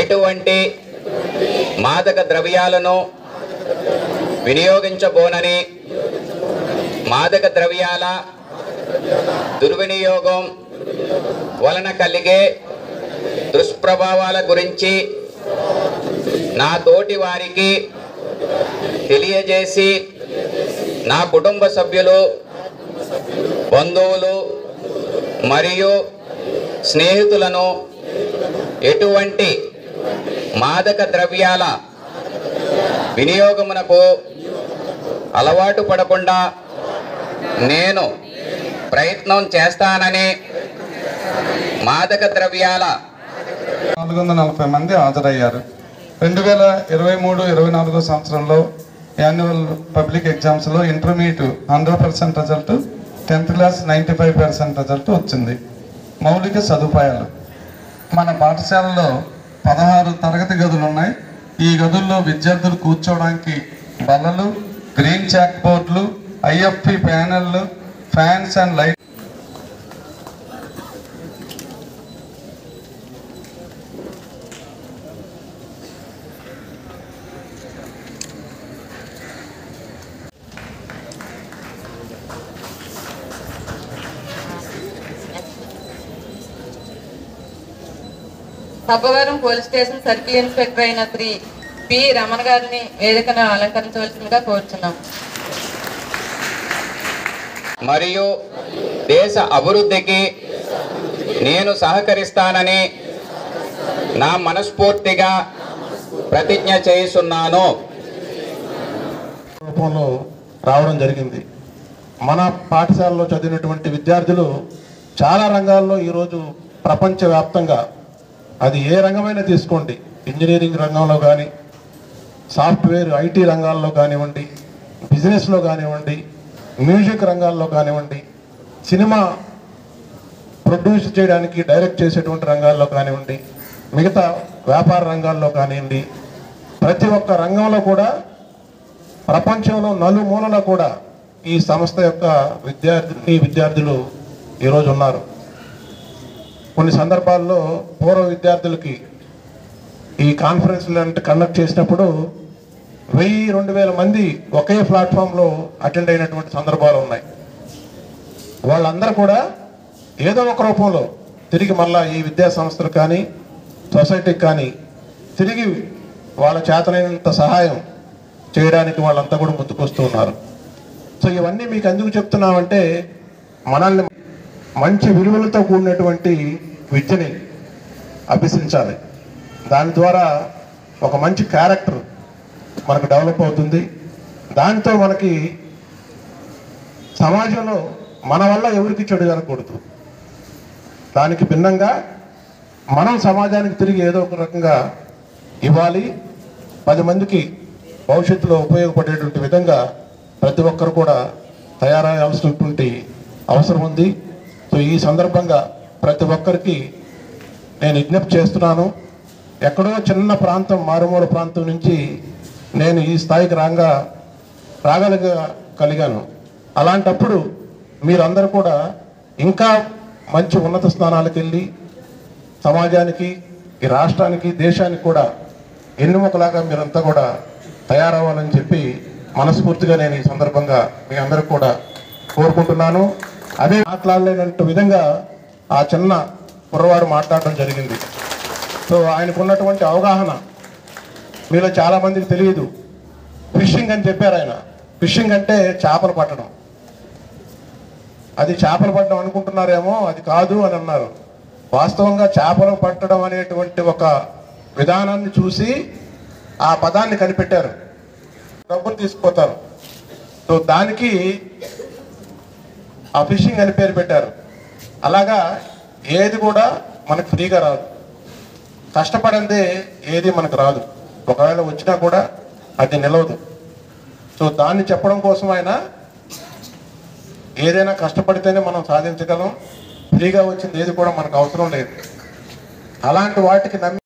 ఎటువంటి మాదక ద్రవ్యాలను వినియోగించబోనని, మాదక ద్రవ్యాల దుర్వినియోగం వలన కలిగే దుష్ప్రభావాల గురించి నా తోటి వారికి తెలియజేసి, నా కుటుంబ సభ్యులు, బంధువులు మరియు స్నేహితులను ఎటువంటి మాదక ద్రవ్యాల వినియోగమునకు అలవాటు పడకుండా నేను ప్రయత్నం చేస్తానని, మాదక ద్రవ్యాల 440 మంది హాజరయ్యారు. 2023-24 సంవత్సరంలో యాన్యువల్ పబ్లిక్ ఎగ్జామ్స్లో intermediate 100% result, 10th class 95% result వచ్చింది. మౌలిక సదుపాయాలు మన పాఠశాలలో 16 తరగతి గదులు ఉన్నాయి. ఈ గదుల్లో విద్యార్థులు కూర్చోవడానికి బల్లలు, గ్రీన్ చాక్ బోర్డులు, ఐఎఫ్పి ప్యానెళ్ళు, fans and light. Sabbavaram police station circle inspector అయిన శ్రీ పి రమణ గారిని వేదికను అలంకరించవలసిందిగా కోరుచున్నాం. మరియు దేశ అభివృద్ధికి నేను సహకరిస్తానని నా మనస్ఫూర్తిగా ప్రతిజ్ఞ చేస్తున్నాను. రూపంలో రావడం జరిగింది. మన పాఠశాలలో చదివినటువంటి విద్యార్థులు చాలా రంగాల్లో ఈరోజు ప్రపంచవ్యాప్తంగా, అది ఏ రంగమైనా తీసుకోండి, ఇంజనీరింగ్ రంగంలో కానీ, సాఫ్ట్వేర్ ఐటీ రంగాల్లో కానివ్వండి, బిజినెస్లో కానివ్వండి, మ్యూజిక్ రంగాల్లో కానివ్వండి, సినిమా ప్రొడ్యూస్ చేయడానికి డైరెక్ట్ చేసేటువంటి రంగాల్లో కానివ్వండి, మిగతా వ్యాపార రంగాల్లో కానివ్వండి, ప్రతి ఒక్క రంగంలో కూడా ప్రపంచంలో నలుమూలన కూడా ఈ సంస్థ యొక్క విద్యార్థులు ఈరోజు ఉన్నారు. కొన్ని సందర్భాల్లో పూర్వ విద్యార్థులకి ఈ కాన్ఫరెన్స్లు అంటే కండక్ట్ చేసినప్పుడు 1000-2000 మంది ఒకే ప్లాట్ఫామ్లో అటెండ్ అయినటువంటి సందర్భాలు ఉన్నాయి. వాళ్ళందరూ కూడా ఏదో ఒక రూపంలో తిరిగి మళ్ళా ఈ విద్యా సంస్థలు కానీ, సొసైటీకి కానీ తిరిగి వాళ్ళ చేతనైనంత సహాయం చేయడానికి వాళ్ళంతా కూడా ముందుకొస్తూ ఉన్నారు. సో ఇవన్నీ మీకు ఎందుకు చెప్తున్నామంటే, మనల్ని మంచి విలువలతో కూడినటువంటి విద్యని అభ్యసించాలి. దాని ద్వారా ఒక మంచి క్యారెక్టర్ మనకు డెవలప్ అవుతుంది. దాంతో మనకి సమాజంలో మన వల్ల ఎవరికి చెడు జరగకూడదు. దానికి భిన్నంగా మనం సమాజానికి తిరిగి ఏదో ఒక రకంగా ఇవ్వాలి. 10 మందికి భవిష్యత్తులో ఉపయోగపడేటువంటి విధంగా ప్రతి ఒక్కరు కూడా తయారయ్యాల్సినటువంటి అవసరం ఉంది. సో ఈ సందర్భంగా ప్రతి ఒక్కరికి నేను విజ్ఞప్తి చేస్తున్నాను. ఎక్కడో చిన్న ప్రాంతం, మారుమూల ప్రాంతం నుంచి నేను ఈ స్థాయికి రాగలిగాను. అలాంటప్పుడు మీరందరూ కూడా ఇంకా మంచి ఉన్నత స్థానాలకు వెళ్ళి సమాజానికి, ఈ రాష్ట్రానికి, దేశానికి కూడా ఎన్నుముకలాగా మీరంతా కూడా తయారవ్వాలని చెప్పి మనస్ఫూర్తిగా నేను ఈ సందర్భంగా మీ అందరికి కూడా కోరుకుంటున్నాను. అదే మాట్లాడలేనంత విధంగా ఆ చిన్న కుర్రవాడు మాట్లాడడం జరిగింది. సో ఆయనకున్నటువంటి అవగాహన మీలో చాలామందికి తెలియదు. ఫిషింగ్ అని చెప్పారు ఆయన. ఫిషింగ్ అంటే చేపలు పట్టడం. అది చేపలు పట్టడం అనుకుంటున్నారేమో, అది కాదు అని అన్నారు. వాస్తవంగా చేపలు పట్టడం అనేటువంటి ఒక విధానాన్ని చూసి ఆ పదాన్ని కనిపెట్టారు. డబ్బులు తీసుకుపోతారు. సో దానికి ఆ ఫిషింగ్ అని పేరు పెట్టారు. అలాగా ఏది కూడా మనకు ఫ్రీగా రాదు. కష్టపడిందే ఏది మనకు రాదు. ఒకవేళ వచ్చినా కూడా అది నిలవదు. సో దాన్ని చెప్పడం కోసం ఆయన ఏదైనా కష్టపడితేనే మనం సాధించగలం, ఫ్రీగా వచ్చింది ఏది కూడా మనకు అవసరం లేదు. అలాంటి వాటికి నమ్మి